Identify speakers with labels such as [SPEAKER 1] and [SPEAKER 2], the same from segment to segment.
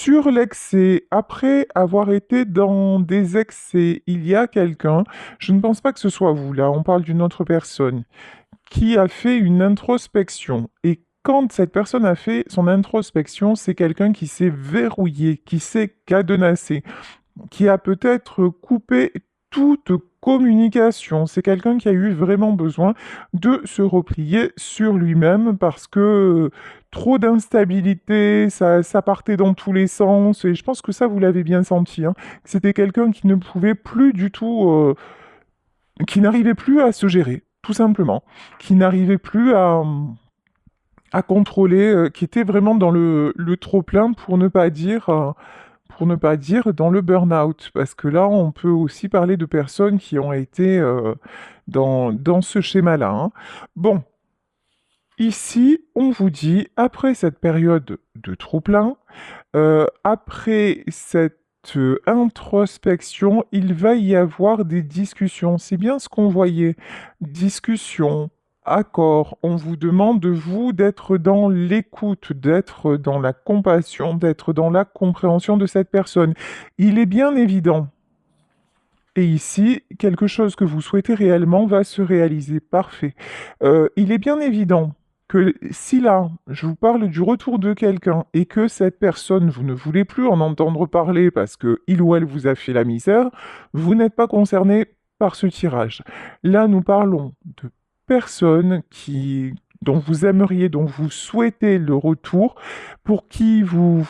[SPEAKER 1] Sur l'excès, après avoir été dans des excès, il y a quelqu'un, je ne pense pas que ce soit vous, là, on parle d'une autre personne, qui a fait une introspection. Et quand cette personne a fait son introspection, c'est quelqu'un qui s'est verrouillé, qui s'est cadenassé, qui a peut-être coupé toute communication. C'est quelqu'un qui a eu vraiment besoin de se replier sur lui-même parce que trop d'instabilité, ça partait dans tous les sens. Et je pense que ça, vous l'avez bien senti, hein. C'était quelqu'un qui ne pouvait plus du tout, qui n'arrivait plus à se gérer, tout simplement, qui n'arrivait plus à contrôler, qui était vraiment dans le trop-plein pour ne pas dire dans le burn-out, parce que là, on peut aussi parler de personnes qui ont été dans ce schéma-là, hein. Bon, ici, on vous dit, après cette période de trop-plein, après cette introspection, il va y avoir des discussions. C'est bien ce qu'on voyait. Discussions, accords. On vous demande de vous d'être dans l'écoute, d'être dans la compassion, d'être dans la compréhension de cette personne. Il est bien évident. Et ici, quelque chose que vous souhaitez réellement va se réaliser. Parfait. Il est bien évident que si là, je vous parle du retour de quelqu'un et que cette personne, vous ne voulez plus en entendre parler parce que il ou elle vous a fait la misère, vous n'êtes pas concerné par ce tirage. Là, nous parlons de personnes dont vous aimeriez, dont vous souhaitez le retour, pour qui vous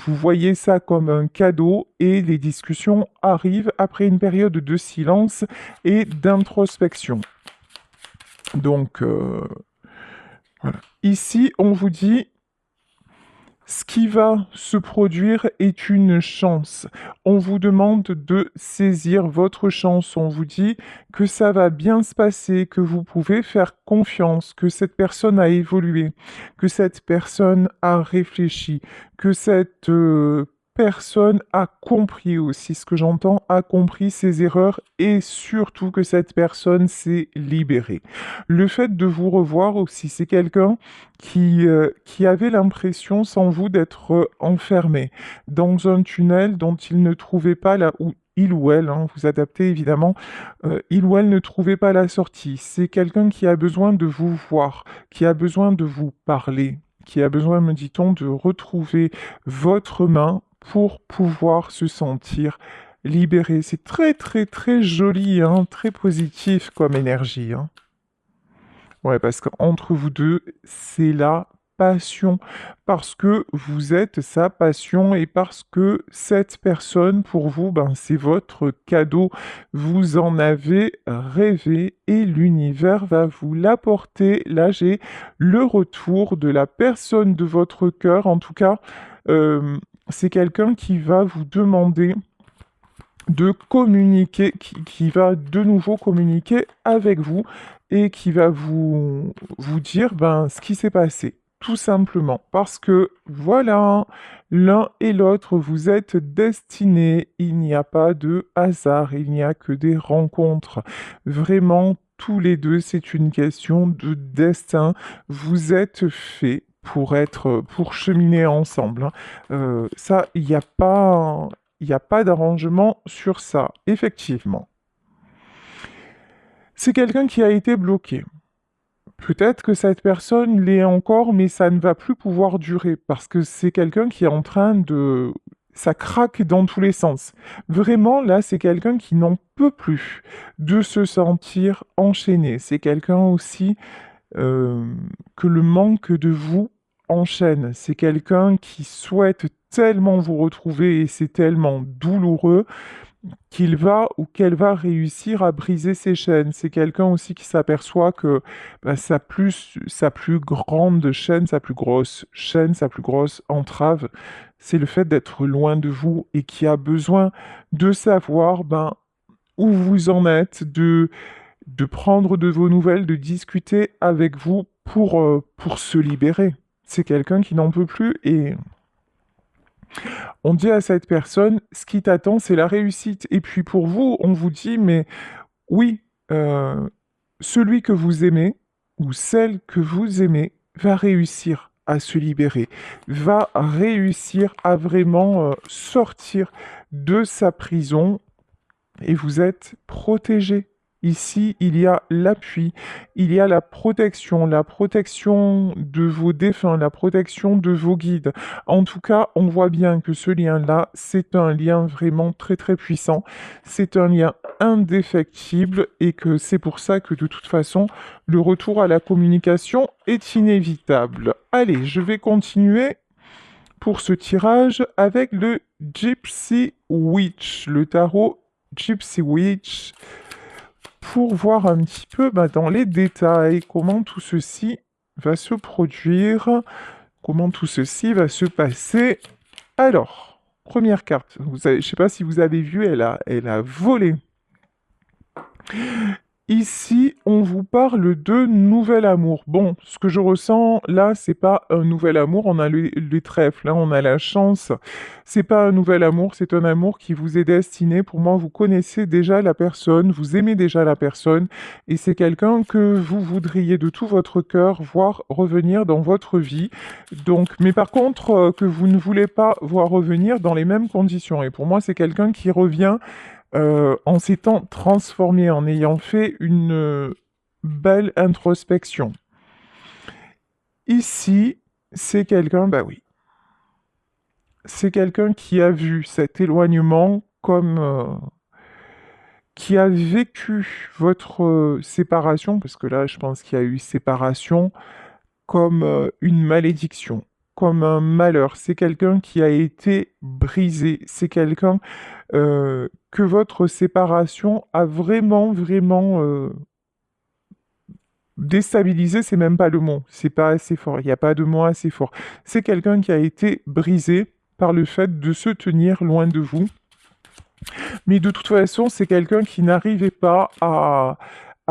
[SPEAKER 1] voyez ça comme un cadeau et les discussions arrivent après une période de silence et d'introspection. Donc, voilà. Ici, on vous dit, ce qui va se produire est une chance. On vous demande de saisir votre chance. On vous dit que ça va bien se passer, que vous pouvez faire confiance, que cette personne a évolué, que cette personne a réfléchi, que cette personne a compris aussi ce que j'entends, a compris ses erreurs et surtout que cette personne s'est libérée. Le fait de vous revoir aussi, c'est quelqu'un qui avait l'impression, sans vous, d'être enfermé dans un tunnel dont il ne trouvait pas là où il ou elle, hein, vous adaptez évidemment, il ou elle ne trouvait pas la sortie. C'est quelqu'un qui a besoin de vous voir, qui a besoin de vous parler, qui a besoin, me dit-on, de retrouver votre main pour pouvoir se sentir libéré. C'est très très très joli, hein, très positif comme énergie, hein. Ouais, parce qu'entre vous deux, c'est la passion. Parce que vous êtes sa passion et parce que cette personne, pour vous, ben, c'est votre cadeau. Vous en avez rêvé et l'univers va vous l'apporter. Là, j'ai le retour de la personne de votre cœur. En tout cas, euh, c'est quelqu'un qui va vous demander de communiquer, qui va de nouveau communiquer avec vous et qui va vous dire ben, ce qui s'est passé. Tout simplement. Parce que voilà, l'un et l'autre, vous êtes destinés. Il n'y a pas de hasard, il n'y a que des rencontres. Vraiment, tous les deux, c'est une question de destin. Vous êtes faits pour cheminer ensemble, hein. Ça, il n'y a pas d'arrangement sur ça, effectivement. C'est quelqu'un qui a été bloqué. Peut-être que cette personne l'est encore, mais ça ne va plus pouvoir durer parce que c'est quelqu'un qui est en train de... Ça craque dans tous les sens. Vraiment, là, c'est quelqu'un qui n'en peut plus de se sentir enchaîné. C'est quelqu'un aussi euh, que le manque de vous enchaîne. C'est quelqu'un qui souhaite tellement vous retrouver et c'est tellement douloureux qu'il va ou qu'elle va réussir à briser ses chaînes. C'est quelqu'un aussi qui s'aperçoit que bah, sa plus grande chaîne, sa plus grosse chaîne, sa plus grosse entrave, c'est le fait d'être loin de vous et qui a besoin de savoir ben, où vous en êtes, de prendre de vos nouvelles, de discuter avec vous pour se libérer. C'est quelqu'un qui n'en peut plus et on dit à cette personne, ce qui t'attend, c'est la réussite. Et puis pour vous, on vous dit, mais oui, celui que vous aimez ou celle que vous aimez va réussir à se libérer, va réussir à vraiment sortir de sa prison et vous êtes protégé. Ici, il y a l'appui, il y a la protection de vos défunts, la protection de vos guides. En tout cas, on voit bien que ce lien-là, c'est un lien vraiment très très puissant. C'est un lien indéfectible et que c'est pour ça que de toute façon, le retour à la communication est inévitable. Allez, je vais continuer pour ce tirage avec le Gypsy Witch, le tarot Gypsy Witch, pour voir un petit peu dans les détails comment tout ceci va se produire, comment tout ceci va se passer. Alors, première carte, je ne sais pas si vous avez vu, elle a volé. Ici, on vous parle de nouvel amour. Bon, ce que je ressens là, c'est pas un nouvel amour. On a les trèfles, là, on a la chance. C'est pas un nouvel amour, c'est un amour qui vous est destiné. Pour moi, vous connaissez déjà la personne, vous aimez déjà la personne, et c'est quelqu'un que vous voudriez de tout votre cœur voir revenir dans votre vie. Donc, mais par contre, que vous ne voulez pas voir revenir dans les mêmes conditions. Et pour moi, c'est quelqu'un qui revient en s'étant transformé, en ayant fait une belle introspection. Ici, c'est quelqu'un, bah oui, c'est quelqu'un qui a vu cet éloignement comme... qui a vécu votre séparation, parce que là, je pense qu'il y a eu séparation, comme une malédiction, comme un malheur. C'est quelqu'un qui a été brisé. C'est quelqu'un que votre séparation a vraiment, vraiment déstabilisé. C'est même pas le mot. C'est pas assez fort. Il n'y a pas de mot assez fort. C'est quelqu'un qui a été brisé par le fait de se tenir loin de vous. Mais de toute façon, c'est quelqu'un qui n'arrivait pas à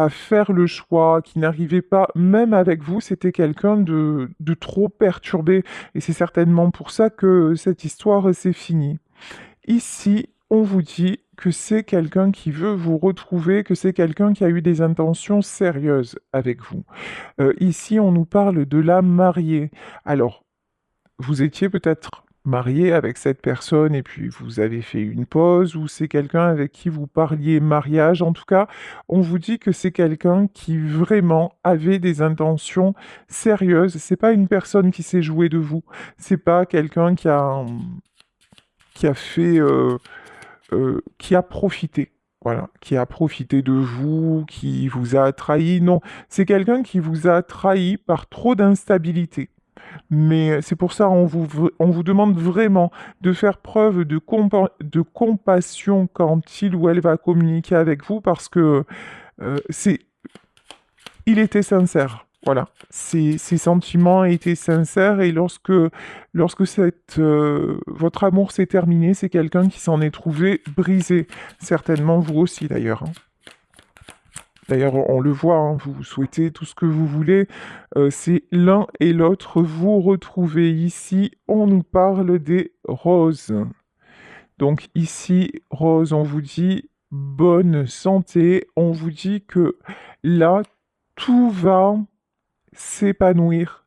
[SPEAKER 1] faire le choix, qui n'arrivait pas, même avec vous, c'était quelqu'un de trop perturbé. Et c'est certainement pour ça que cette histoire s'est finie. Ici, on vous dit que c'est quelqu'un qui veut vous retrouver, que c'est quelqu'un qui a eu des intentions sérieuses avec vous. Ici, on nous parle de la mariée. Alors, vous étiez peut-être marié avec cette personne et puis vous avez fait une pause, ou c'est quelqu'un avec qui vous parliez mariage. En tout cas, on vous dit que c'est quelqu'un qui vraiment avait des intentions sérieuses. C'est pas une personne qui s'est jouée de vous. C'est pas quelqu'un qui a fait, qui a profité. Voilà, qui a profité de vous, qui vous a trahi. Non, c'est quelqu'un qui vous a trahi par trop d'instabilité. Mais c'est pour ça on vous demande vraiment de faire preuve de compassion quand il ou elle va communiquer avec vous, parce que c'est, il était sincère. Voilà, ses sentiments étaient sincères, et lorsque votre amour s'est terminé, c'est quelqu'un qui s'en est trouvé brisé. Certainement vous aussi d'ailleurs, hein. D'ailleurs, on le voit, hein, vous souhaitez tout ce que vous voulez, c'est l'un et l'autre vous retrouvez. Ici, on nous parle des roses. Donc ici, rose, on vous dit bonne santé, on vous dit que là, tout va s'épanouir,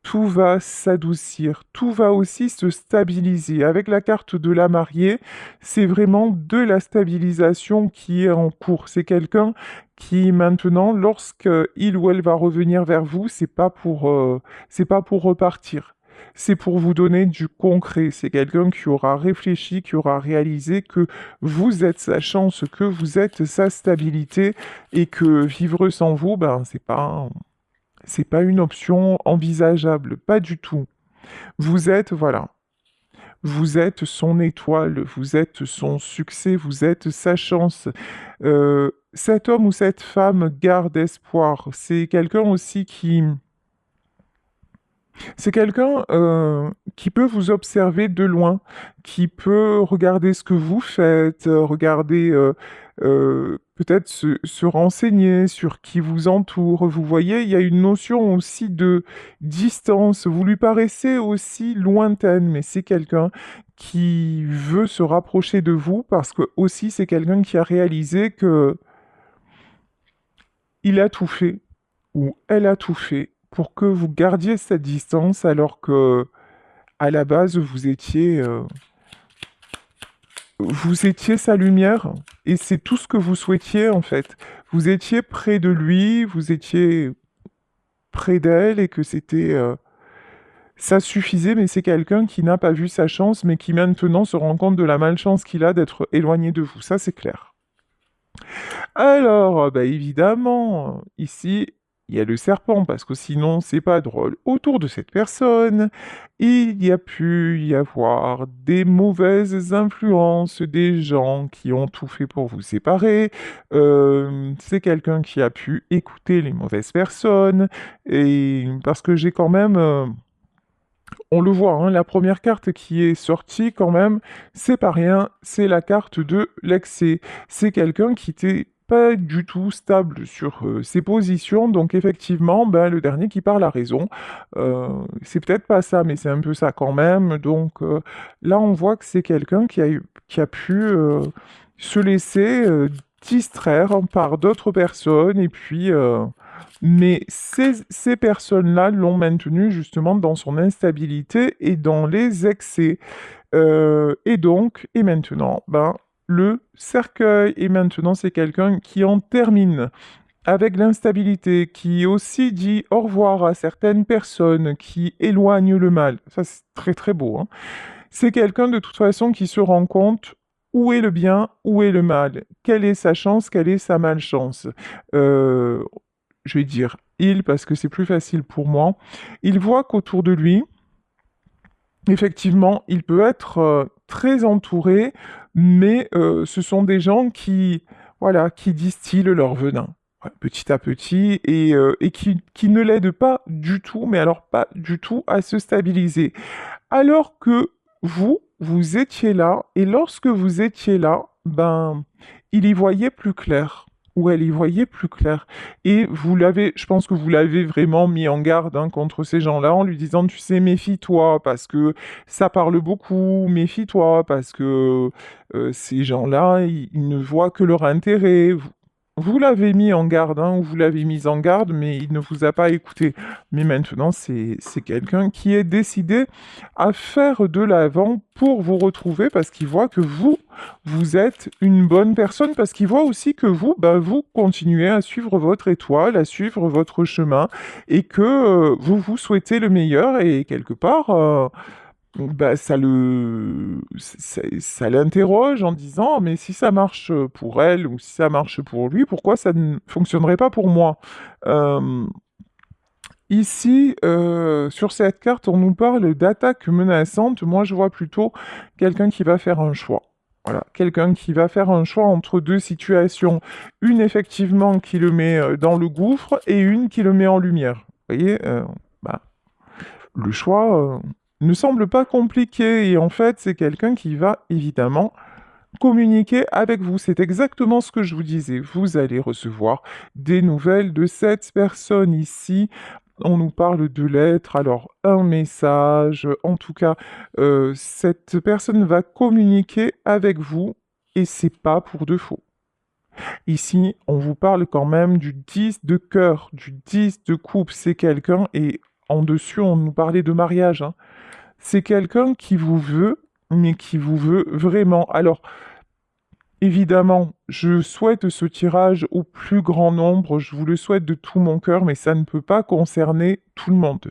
[SPEAKER 1] tout va s'adoucir, tout va aussi se stabiliser. Avec la carte de la mariée, c'est vraiment de la stabilisation qui est en cours. C'est quelqu'un qui maintenant, lorsque il ou elle va revenir vers vous, c'est pas pour repartir. C'est pour vous donner du concret. C'est quelqu'un qui aura réfléchi, qui aura réalisé que vous êtes sa chance, que vous êtes sa stabilité, et que vivre sans vous, ben, c'est pas une option envisageable, pas du tout. Vous êtes, voilà, vous êtes son étoile, vous êtes son succès, vous êtes sa chance. Cet homme ou cette femme garde espoir. C'est quelqu'un qui peut vous observer de loin, qui peut regarder ce que vous faites, regarder, peut-être se renseigner sur qui vous entoure. Vous voyez, il y a une notion aussi de distance. Vous lui paraissez aussi lointaine, mais c'est quelqu'un qui veut se rapprocher de vous, parce que aussi c'est quelqu'un qui a réalisé que il a tout fait, ou elle a tout fait pour que vous gardiez cette distance alors que à la base vous étiez sa lumière et c'est tout ce que vous souhaitiez en fait. Vous étiez près de lui, vous étiez près d'elle et que ça suffisait, mais c'est quelqu'un qui n'a pas vu sa chance, mais qui maintenant se rend compte de la malchance qu'il a d'être éloigné de vous. Ça, c'est clair. Alors, bah évidemment, ici, il y a le serpent, parce que sinon, c'est pas drôle. Autour de cette personne, il y a pu y avoir des mauvaises influences, des gens qui ont tout fait pour vous séparer. C'est quelqu'un qui a pu écouter les mauvaises personnes, et parce que j'ai quand même... on le voit, hein, la première carte qui est sortie quand même, c'est pas rien, c'est la carte de l'excès. C'est quelqu'un qui n'était pas du tout stable sur ses positions, donc effectivement, ben, le dernier qui parle a raison. C'est peut-être pas ça, mais c'est un peu ça quand même. Donc là, on voit que c'est quelqu'un qui a pu se laisser distraire par d'autres personnes et puis mais ces personnes-là l'ont maintenu justement dans son instabilité et dans les excès. Et maintenant, ben, le cercueil. Et maintenant, c'est quelqu'un qui en termine avec l'instabilité, qui aussi dit au revoir à certaines personnes, qui éloigne le mal. Ça, c'est très très beau, hein. C'est quelqu'un de toute façon qui se rend compte où est le bien, où est le mal, quelle est sa chance, quelle est sa malchance. Euh, je vais dire il parce que c'est plus facile pour moi. Il voit qu'autour de lui, effectivement, il peut être très entouré, mais ce sont des gens qui, voilà, qui distillent leur venin. Ouais, petit à petit et qui ne l'aident pas du tout, mais alors pas du tout à se stabiliser. Alors que vous étiez là, et lorsque vous étiez là, ben, il y voyait plus clair, ou elle y voyait plus clair. Et je pense que vous l'avez vraiment mis en garde hein, contre ces gens-là, en lui disant, tu sais, méfie-toi, parce que ça parle beaucoup, méfie-toi, parce que ces gens-là, ils ne voient que leur intérêt. Vous l'avez mis en garde, hein, ou vous l'avez mise en garde, mais il ne vous a pas écouté. Mais maintenant, c'est quelqu'un qui est décidé à faire de l'avant pour vous retrouver parce qu'il voit que vous êtes une bonne personne, parce qu'il voit aussi que vous, bah, vous continuez à suivre votre étoile, à suivre votre chemin et que vous vous souhaitez le meilleur et quelque part, bah, ça l'interroge en disant, mais si ça marche pour elle ou si ça marche pour lui, pourquoi ça ne fonctionnerait pas pour moi? Euh, Ici, sur cette carte, on nous parle d'attaque menaçante. Moi, je vois plutôt quelqu'un qui va faire un choix. Voilà, quelqu'un qui va faire un choix entre deux situations. Une, effectivement, qui le met dans le gouffre et une qui le met en lumière. Vous voyez, bah, le choix ne semble pas compliqué et en fait, c'est quelqu'un qui va évidemment communiquer avec vous. C'est exactement ce que je vous disais. Vous allez recevoir des nouvelles de cette personne ici. On nous parle de lettres, alors un message, en tout cas, cette personne va communiquer avec vous et c'est pas pour de faux. Ici, on vous parle quand même du 10 de cœur, du 10 de coupe. C'est quelqu'un, et en dessus, on nous parlait de mariage, hein. C'est quelqu'un qui vous veut, mais qui vous veut vraiment. Alors, évidemment, je souhaite ce tirage au plus grand nombre, je vous le souhaite de tout mon cœur, mais ça ne peut pas concerner tout le monde.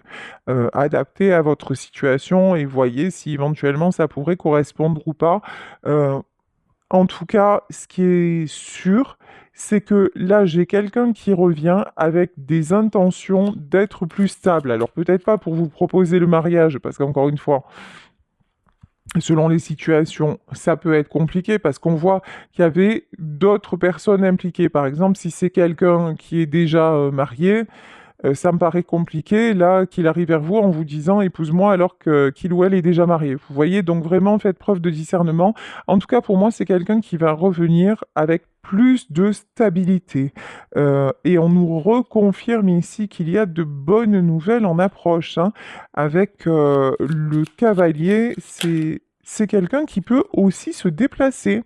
[SPEAKER 1] Adaptez à votre situation et voyez si éventuellement ça pourrait correspondre ou pas. Euh, En tout cas, ce qui est sûr, c'est que là, j'ai quelqu'un qui revient avec des intentions d'être plus stable. Alors peut-être pas pour vous proposer le mariage, parce qu'encore une fois, selon les situations, ça peut être compliqué parce qu'on voit qu'il y avait d'autres personnes impliquées. Par exemple, si c'est quelqu'un qui est déjà marié, ça me paraît compliqué, là, qu'il arrive vers vous en vous disant épouse-moi alors qu'il ou elle est déjà marié. Vous voyez, donc vraiment faites preuve de discernement. En tout cas, pour moi, c'est quelqu'un qui va revenir avec plus de stabilité. Et on nous reconfirme ici qu'il y a de bonnes nouvelles en approche, hein. Avec le cavalier, c'est quelqu'un qui peut aussi se déplacer.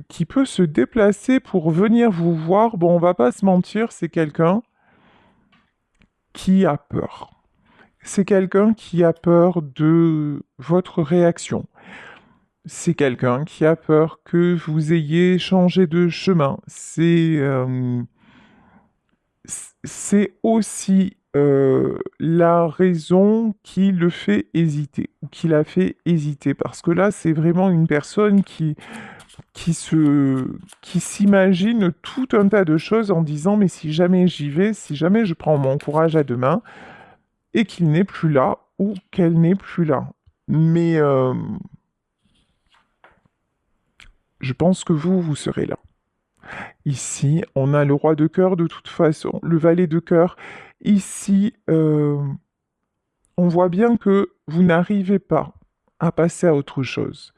[SPEAKER 1] Qui peut se déplacer pour venir vous voir. Bon, on va pas se mentir, c'est quelqu'un qui a peur. C'est quelqu'un qui a peur de votre réaction. C'est quelqu'un qui a peur que vous ayez changé de chemin. C'est aussi la raison qui le fait hésiter, ou qui l'a fait hésiter. Parce que là, c'est vraiment une personne qui s'imagine tout un tas de choses en disant, mais si jamais j'y vais, si jamais je prends mon courage à deux mains, et qu'il n'est plus là, ou qu'elle n'est plus là. Mais je pense que vous serez là. Ici, on a le roi de cœur de toute façon, le valet de cœur. Ici, on voit bien que vous n'arrivez pas à passer à autre chose,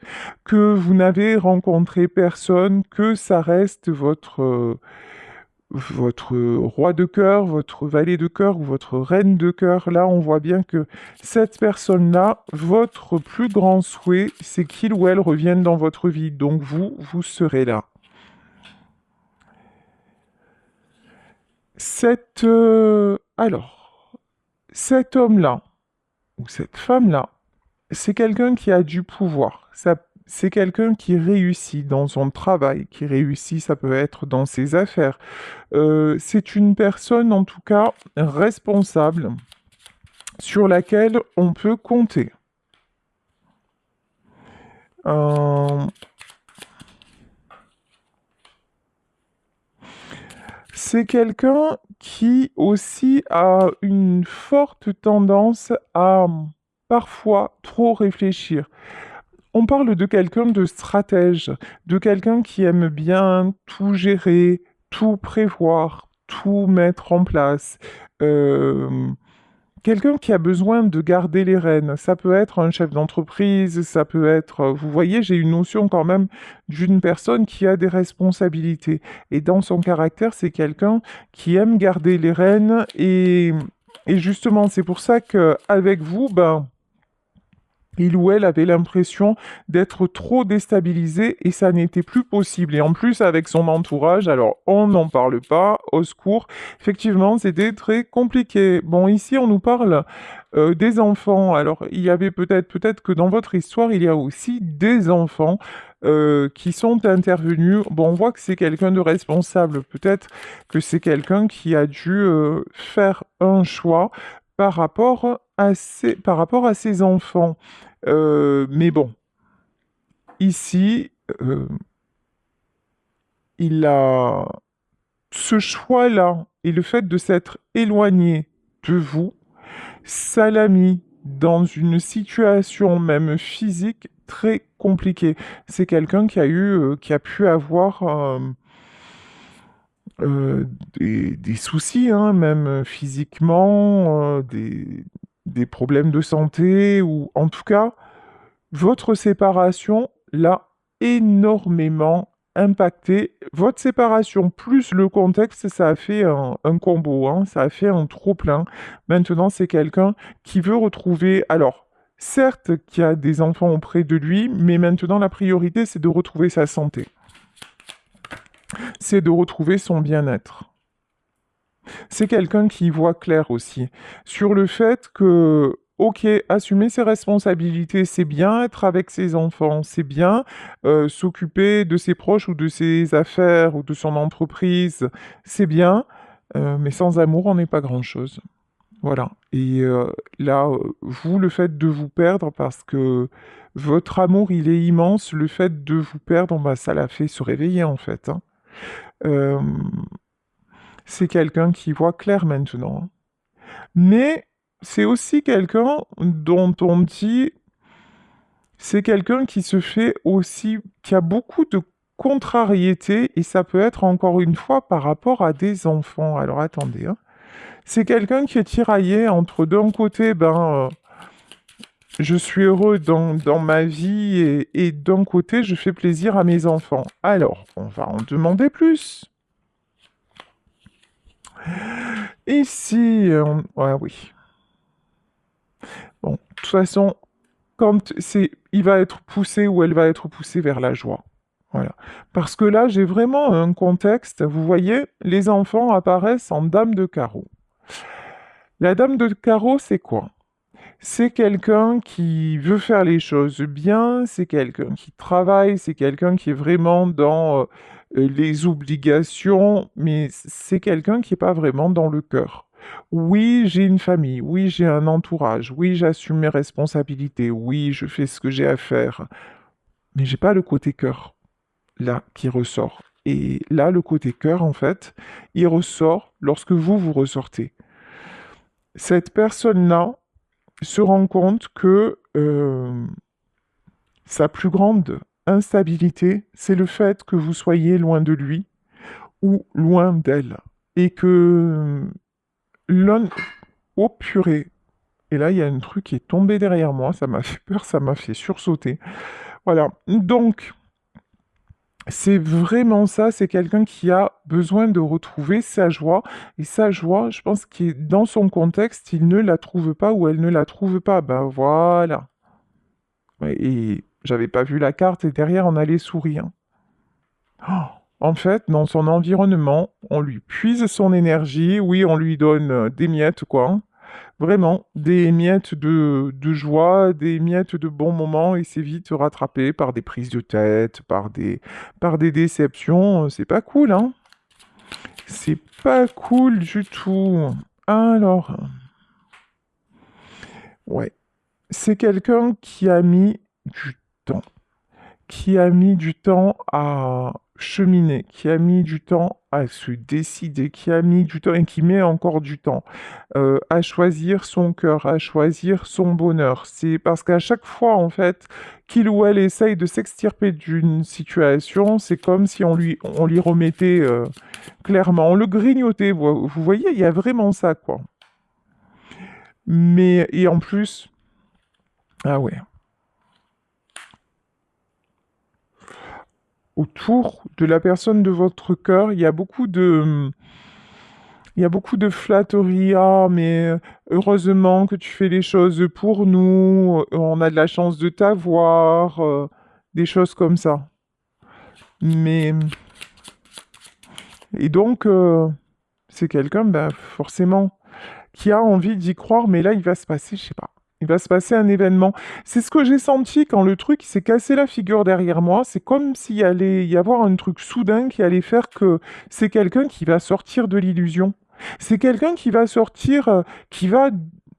[SPEAKER 1] que vous n'avez rencontré personne, que ça reste votre roi de cœur, votre valet de cœur ou votre reine de cœur. Là, on voit bien que cette personne-là, votre plus grand souhait, c'est qu'il ou elle revienne dans votre vie. Donc vous serez là. Alors, cet homme-là, ou cette femme-là, c'est quelqu'un qui a du pouvoir. C'est quelqu'un qui réussit dans son travail, qui réussit, ça peut être dans ses affaires. C'est une personne, en tout cas, responsable, sur laquelle on peut compter. C'est quelqu'un qui aussi a une forte tendance à parfois trop réfléchir. On parle de quelqu'un de stratège, de quelqu'un qui aime bien tout gérer, tout prévoir, tout mettre en place. Euh, Quelqu'un qui a besoin de garder les rênes. Ça peut être un chef d'entreprise, ça peut être... Vous voyez, j'ai une notion quand même d'une personne qui a des responsabilités. Et dans son caractère, c'est quelqu'un qui aime garder les rênes. Et justement, c'est pour ça qu'avec vous, ben, il ou elle avait l'impression d'être trop déstabilisé et ça n'était plus possible. Et en plus, avec son entourage, alors on n'en parle pas, au secours. Effectivement, c'était très compliqué. Bon, ici, on nous parle des enfants. Alors, il y avait peut-être que dans votre histoire, il y a aussi des enfants qui sont intervenus. Bon, on voit que c'est quelqu'un de responsable. Peut-être que c'est quelqu'un qui a dû faire un choix par rapport à ses enfants. Mais bon, ici, il a ce choix-là et le fait de s'être éloigné de vous, ça l'a mis dans une situation même physique très compliquée. C'est quelqu'un qui a pu avoir euh, des soucis, hein, même physiquement, des problèmes de santé, ou en tout cas, votre séparation l'a énormément impacté. Votre séparation plus le contexte, ça a fait un combo, hein, ça a fait un trop-plein. Maintenant, c'est quelqu'un qui veut retrouver... Alors, certes, qui a des enfants auprès de lui, mais maintenant, la priorité, c'est de retrouver sa santé. C'est de retrouver son bien-être. C'est quelqu'un qui voit clair aussi sur le fait que, ok, assumer ses responsabilités, c'est bien, être avec ses enfants, c'est bien, s'occuper de ses proches ou de ses affaires ou de son entreprise, c'est bien, mais sans amour, on n'est pas grand-chose. Voilà. Et là, vous, le fait de vous perdre, parce que votre amour, il est immense, le fait de vous perdre, bah, ça l'a fait se réveiller en fait, hein. Euh, c'est quelqu'un qui voit clair maintenant, hein. Mais c'est aussi quelqu'un dont on dit, c'est quelqu'un qui se fait aussi, qui a beaucoup de contrariété, et ça peut être encore une fois par rapport à des enfants. Alors attendez, hein. C'est quelqu'un qui est tiraillé entre d'un côté, je suis heureux dans ma vie, et d'un côté, je fais plaisir à mes enfants. Alors, on va en demander plus. Ici, ouais, oui. Bon, de toute façon, il va être poussé ou elle va être poussée vers la joie. Voilà. Parce que là, j'ai vraiment un contexte. Vous voyez, les enfants apparaissent en dame de carreau. La dame de carreau, c'est quoi? C'est quelqu'un qui veut faire les choses bien, c'est quelqu'un qui travaille, c'est quelqu'un qui est vraiment dans les obligations, mais c'est quelqu'un qui n'est pas vraiment dans le cœur. Oui, j'ai une famille, oui, j'ai un entourage, oui, j'assume mes responsabilités, oui, je fais ce que j'ai à faire, mais j'ai pas le côté cœur, là, qui ressort. Et là, le côté cœur, en fait, il ressort lorsque vous ressortez. Cette personne-là, se rend compte que sa plus grande instabilité, c'est le fait que vous soyez loin de lui ou loin d'elle. Et que l'un... Oh purée! Et là, il y a un truc qui est tombé derrière moi, ça m'a fait peur, ça m'a fait sursauter. Voilà. Donc, c'est vraiment ça, c'est quelqu'un qui a besoin de retrouver sa joie. Et sa joie, je pense que dans son contexte, il ne la trouve pas ou elle ne la trouve pas. Ben voilà. Ouais, et j'avais pas vu la carte et derrière on a les souris, hein. Oh, en fait, dans son environnement, on lui puise son énergie, oui, on lui donne des miettes, quoi, hein. Vraiment, des miettes de joie, des miettes de bons moments, et c'est vite rattrapé par des prises de tête, par des déceptions. C'est pas cool, hein. C'est pas cool du tout. Alors, ouais, c'est quelqu'un qui a mis du temps. Qui a mis du temps à cheminer, qui a mis du temps à se décider, qui a mis du temps et qui met encore du temps à choisir son cœur, à choisir son bonheur. C'est parce qu'à chaque fois, en fait, qu'il ou elle essaye de s'extirper d'une situation, c'est comme si on lui remettait clairement, on le grignotait. Vous voyez, il y a vraiment ça, quoi. Mais, et en plus, ah ouais, autour de la personne de votre cœur, il y a beaucoup de flatteries. Ah, mais heureusement que tu fais les choses pour nous, on a de la chance de t'avoir, des choses comme ça. Mais, et donc, c'est quelqu'un, ben, forcément, qui a envie d'y croire, mais là, il va se passer, je sais pas. Il va se passer un événement. C'est ce que j'ai senti quand le truc s'est cassé la figure derrière moi. C'est comme s'il allait y avoir un truc soudain qui allait faire que c'est quelqu'un qui va sortir de l'illusion. C'est quelqu'un qui va sortir, qui va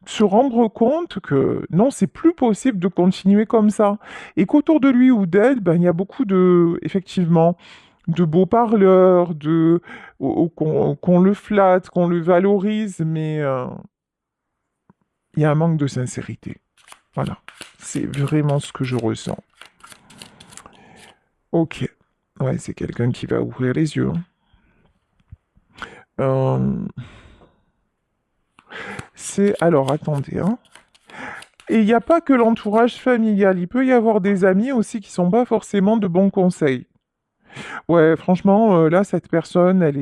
[SPEAKER 1] se rendre compte que non, c'est plus possible de continuer comme ça. Et qu'autour de lui ou d'elle, ben, il y a beaucoup de, effectivement, de beaux parleurs, qu'on le flatte, qu'on le valorise, mais il y a un manque de sincérité. Voilà, c'est vraiment ce que je ressens. Ok, ouais, c'est quelqu'un qui va ouvrir les yeux, hein. Euh, c'est... Alors, attendez, hein. Et il n'y a pas que l'entourage familial, il peut y avoir des amis aussi qui sont pas forcément de bons conseils. Ouais, franchement, là, cette personne, elle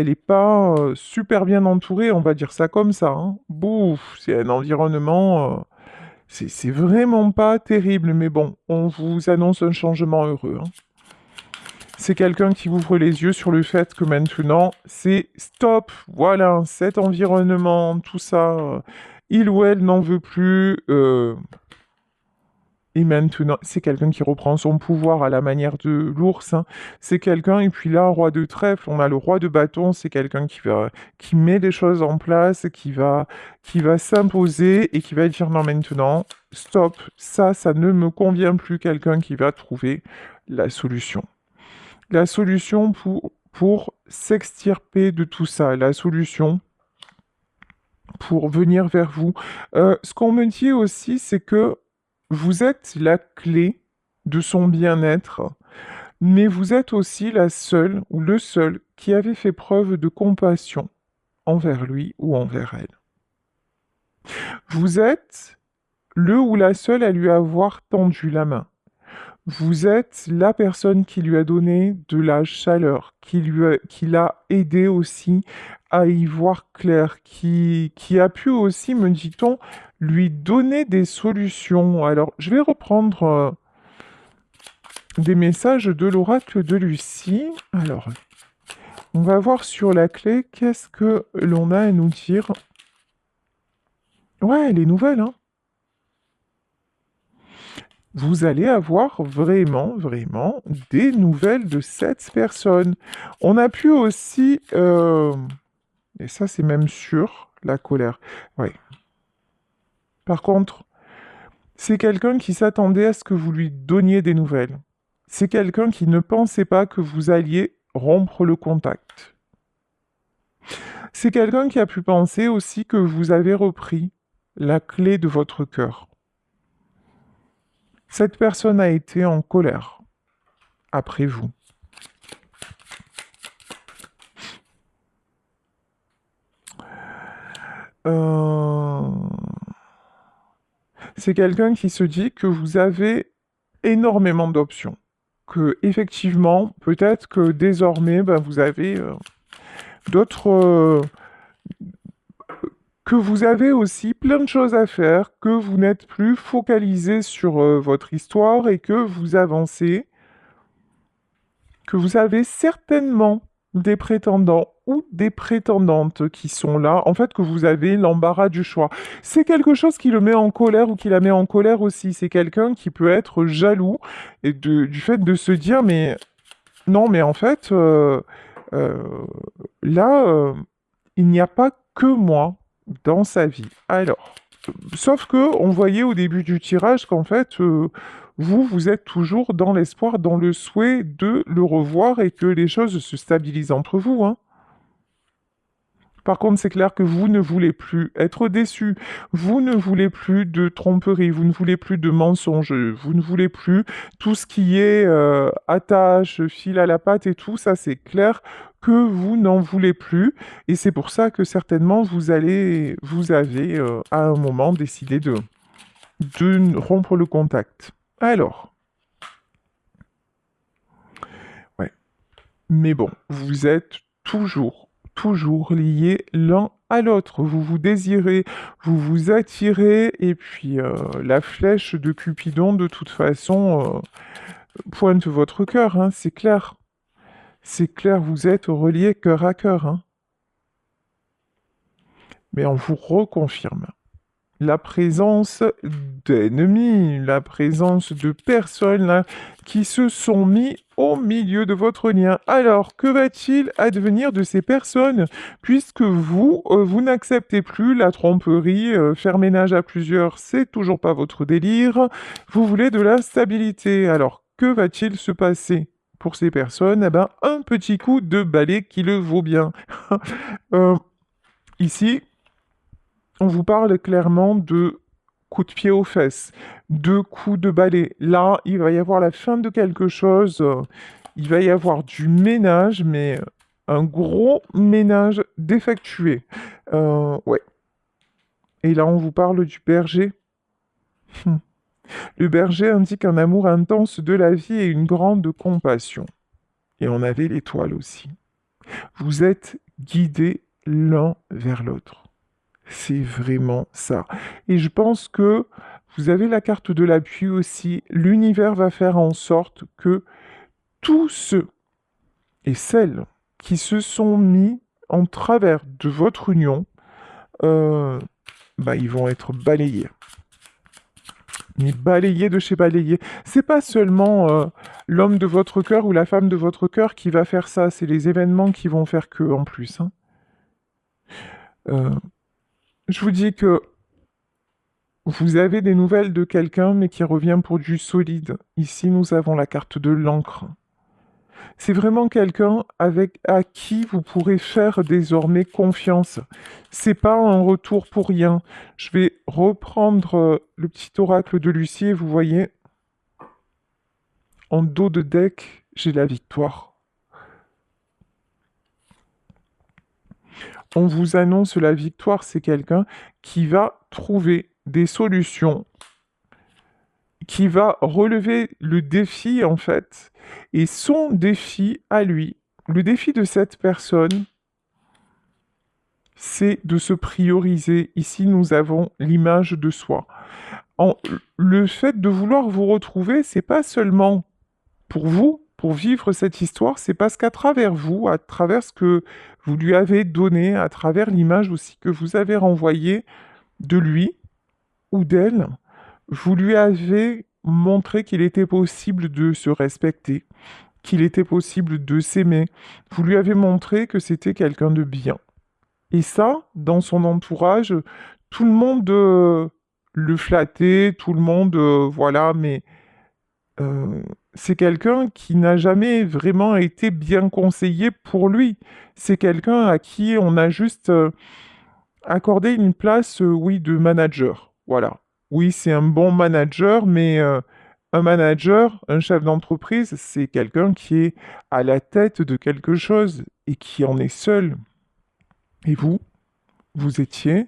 [SPEAKER 1] est pas super bien entourée, on va dire ça comme ça, hein. Bouf, c'est un environnement, c'est vraiment pas terrible, mais bon, on vous annonce un changement heureux, hein. C'est quelqu'un qui ouvre les yeux sur le fait que maintenant, c'est stop, voilà, cet environnement, tout ça, il ou elle n'en veut plus, et maintenant, c'est quelqu'un qui reprend son pouvoir à la manière de l'ours, hein. C'est quelqu'un, et puis là, roi de trèfle, on a le roi de bâton, c'est quelqu'un qui met les choses en place, qui va s'imposer et qui va dire non, maintenant, stop, ça ne me convient plus. Quelqu'un qui va trouver la solution. La solution pour s'extirper de tout ça, la solution pour venir vers vous. Ce qu'on me dit aussi, c'est que vous êtes la clé de son bien-être, mais vous êtes aussi la seule ou le seul qui avait fait preuve de compassion envers lui ou envers elle. Vous êtes le ou la seule à lui avoir tendu la main. Vous êtes la personne qui lui a donné de la chaleur, qui l'a aidé aussi à y voir clair, qui a pu aussi, me dit-on, lui donner des solutions. Alors, je vais reprendre des messages de l'oracle de Lucie. Alors, on va voir sur la clé qu'est-ce que l'on a à nous dire. Ouais, les nouvelles, hein. Vous allez avoir vraiment, vraiment des nouvelles de cette personne. On a pu aussi, et ça c'est même sûr, la colère. Ouais. Par contre, c'est quelqu'un qui s'attendait à ce que vous lui donniez des nouvelles. C'est quelqu'un qui ne pensait pas que vous alliez rompre le contact. C'est quelqu'un qui a pu penser aussi que vous avez repris la clé de votre cœur. Cette personne a été en colère après vous. Euh, C'est quelqu'un qui se dit que vous avez énormément d'options. Que effectivement, peut-être que désormais, ben, vous avez d'autres, que vous avez aussi plein de choses à faire, que vous n'êtes plus focalisé sur votre histoire et que vous avancez, que vous avez certainement des prétendants ou des prétendantes qui sont là, en fait que vous avez l'embarras du choix. C'est quelque chose qui le met en colère ou qui la met en colère aussi. C'est quelqu'un qui peut être jaloux et du fait de se dire mais non mais en fait euh, là il n'y a pas que moi dans sa vie. Alors, sauf que on voyait au début du tirage qu'en fait, vous êtes toujours dans l'espoir, dans le souhait de le revoir et que les choses se stabilisent entre vous, hein. Par contre, c'est clair que vous ne voulez plus être déçu, vous ne voulez plus de tromperie, vous ne voulez plus de mensonges, vous ne voulez plus tout ce qui est attache, fil à la patte et tout, ça c'est clair que vous n'en voulez plus. Et c'est pour ça que certainement vous avez à un moment décidé de rompre le contact. Alors, ouais. Mais bon, vous êtes toujours liés l'un à l'autre. Vous vous désirez, vous vous attirez, et puis la flèche de Cupidon, de toute façon, pointe votre cœur, hein, c'est clair. C'est clair, vous êtes reliés cœur à cœur, hein. Mais on vous reconfirme la présence d'ennemis, la présence de personnes là, qui se sont mis au milieu de votre lien. Alors, que va-t-il advenir de ces personnes puisque vous n'acceptez plus la tromperie, faire ménage à plusieurs, c'est toujours pas votre délire, vous voulez de la stabilité. Alors, que va-t-il se passer pour ces personnes? Eh ben, un petit coup de balai qui le vaut bien. Euh, Ici, on vous parle clairement de coups de pied aux fesses, de coups de balai. Là, il va y avoir la fin de quelque chose. Il va y avoir du ménage, mais un gros ménage défectué. Ouais. Et là, on vous parle du berger. Hum. Le berger indique un amour intense de la vie et une grande compassion. Et on avait l'étoile aussi. Vous êtes guidés l'un vers l'autre. C'est vraiment ça. Et je pense que vous avez la carte de l'appui aussi. L'univers va faire en sorte que tous ceux et celles qui se sont mis en travers de votre union, euh, ils vont être balayés. Mais balayés de chez balayés. C'est pas seulement l'homme de votre cœur ou la femme de votre cœur qui va faire ça, c'est les événements qui vont faire que en plus, hein. Euh, je vous dis que vous avez des nouvelles de quelqu'un, mais qui revient pour du solide. Ici, nous avons la carte de l'encre. C'est vraiment quelqu'un à qui vous pourrez faire désormais confiance. C'est pas un retour pour rien. Je vais reprendre le petit oracle de Lucie et vous voyez, en dos de deck, j'ai la victoire. On vous annonce la victoire, c'est quelqu'un qui va trouver des solutions, qui va relever le défi en fait, et son défi à lui, le défi de cette personne, c'est de se prioriser. Ici, nous avons l'image de soi. En, le fait de vouloir vous retrouver, c'est pas seulement pour vous, pour vivre cette histoire, c'est parce qu'à travers vous, à travers ce que vous lui avez donné, à travers l'image aussi que vous avez renvoyée, de lui ou d'elle, vous lui avez montré qu'il était possible de se respecter, qu'il était possible de s'aimer. Vous lui avez montré que c'était quelqu'un de bien. Et ça, dans son entourage, tout le monde le flattait, tout le monde, voilà, mais euh, c'est quelqu'un qui n'a jamais vraiment été bien conseillé pour lui. C'est quelqu'un à qui on a juste accordé une place, oui, de manager. Voilà. Oui, c'est un bon manager, mais un manager, un chef d'entreprise, c'est quelqu'un qui est à la tête de quelque chose et qui en est seul. Et vous, vous étiez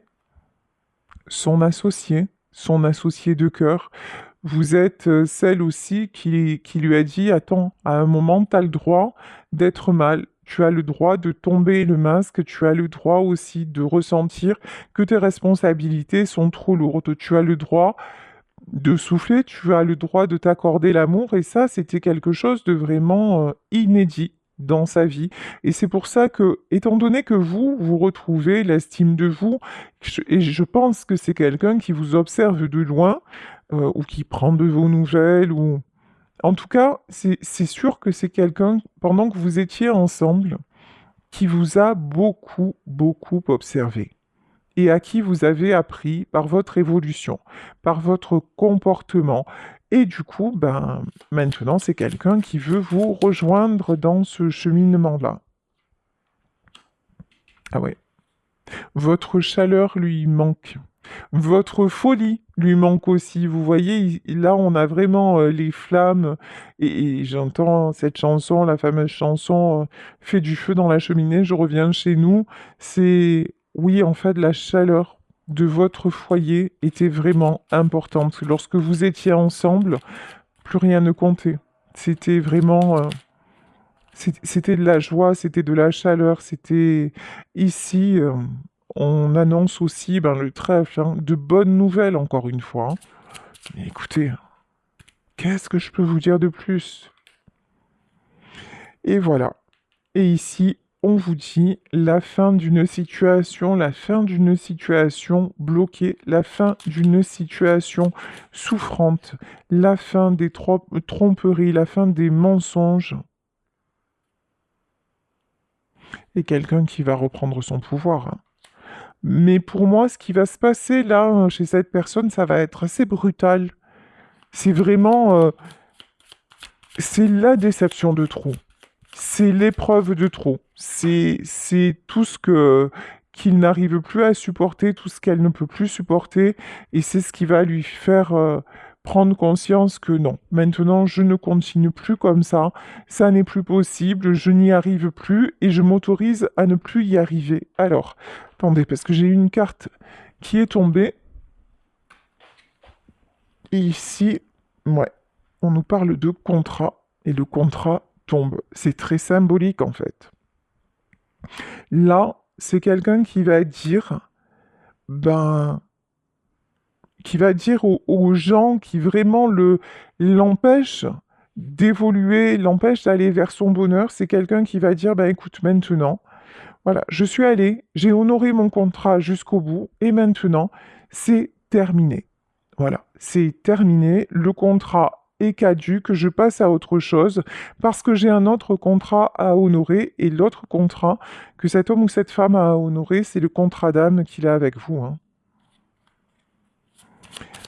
[SPEAKER 1] son associé de cœur. Vous êtes celle aussi qui lui a dit, attends, à un moment, tu as le droit d'être mal. Tu as le droit de tomber le masque, tu as le droit aussi de ressentir que tes responsabilités sont trop lourdes. Tu as le droit de souffler, tu as le droit de t'accorder l'amour, et ça, c'était quelque chose de vraiment inédit dans sa vie. Et c'est pour ça que, étant donné que vous retrouvez l'estime de vous, et je pense que c'est quelqu'un qui vous observe de loin, ou qui prend de vos nouvelles, ou... En tout cas, c'est sûr que c'est quelqu'un, pendant que vous étiez ensemble, qui vous a beaucoup, beaucoup observé et à qui vous avez appris par votre évolution, par votre comportement. Et du coup, ben, maintenant, c'est quelqu'un qui veut vous rejoindre dans ce cheminement-là. Ah ouais. Votre chaleur lui manque. Votre folie lui manque aussi. Vous voyez, là, on a vraiment les flammes. Et j'entends cette chanson, la fameuse chanson Fais du feu dans la cheminée, je reviens chez nous. C'est, oui, en fait, la chaleur de votre foyer était vraiment importante. Lorsque vous étiez ensemble, plus rien ne comptait. C'était vraiment... c'était de la joie, c'était de la chaleur, c'était ici, on annonce aussi ben, le trèfle, hein, de bonnes nouvelles encore une fois, hein. Mais écoutez, qu'est-ce que je peux vous dire de plus? Et voilà. Et ici, on vous dit la fin d'une situation, la fin d'une situation bloquée, la fin d'une situation souffrante, la fin des tromperies, la fin des mensonges, et quelqu'un qui va reprendre son pouvoir, hein. Mais pour moi, ce qui va se passer là, chez cette personne, ça va être assez brutal. C'est vraiment, c'est la déception de trop. C'est l'épreuve de trop. C'est tout ce que qu'il n'arrive plus à supporter, tout ce qu'elle ne peut plus supporter, et c'est ce qui va lui faire prendre conscience que non, maintenant je ne continue plus comme ça n'est plus possible, je n'y arrive plus, et je m'autorise à ne plus y arriver. Alors, attendez, parce que j'ai une carte qui est tombée, et ici, ouais, on nous parle de contrat, et le contrat tombe. C'est très symbolique en fait. Là, c'est quelqu'un qui va dire, ben, qui va dire aux gens qui vraiment l'empêchent d'évoluer, l'empêchent d'aller vers son bonheur, c'est quelqu'un qui va dire, ben écoute, maintenant, voilà, je suis allé, j'ai honoré mon contrat jusqu'au bout, et maintenant, c'est terminé. Voilà, c'est terminé, le contrat est caduc, je passe à autre chose, parce que j'ai un autre contrat à honorer, et l'autre contrat que cet homme ou cette femme a à honorer, c'est le contrat d'âme qu'il a avec vous, hein.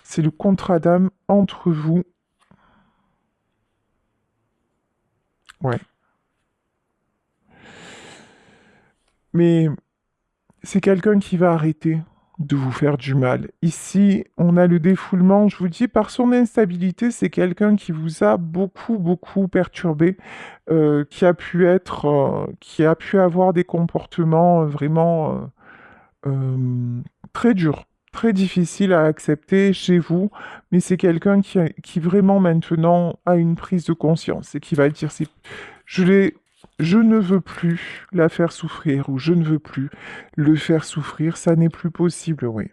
[SPEAKER 1] C'est le contrat d'âme entre vous. Ouais. Mais c'est quelqu'un qui va arrêter de vous faire du mal. Ici, on a le défoulement, je vous dis, par son instabilité, c'est quelqu'un qui vous a beaucoup, beaucoup perturbé, qui a pu avoir des comportements vraiment très durs, très difficiles à accepter chez vous, mais c'est quelqu'un qui vraiment maintenant a une prise de conscience et qui va dire, je l'ai je ne veux plus la faire souffrir ou je ne veux plus le faire souffrir, ça n'est plus possible, oui.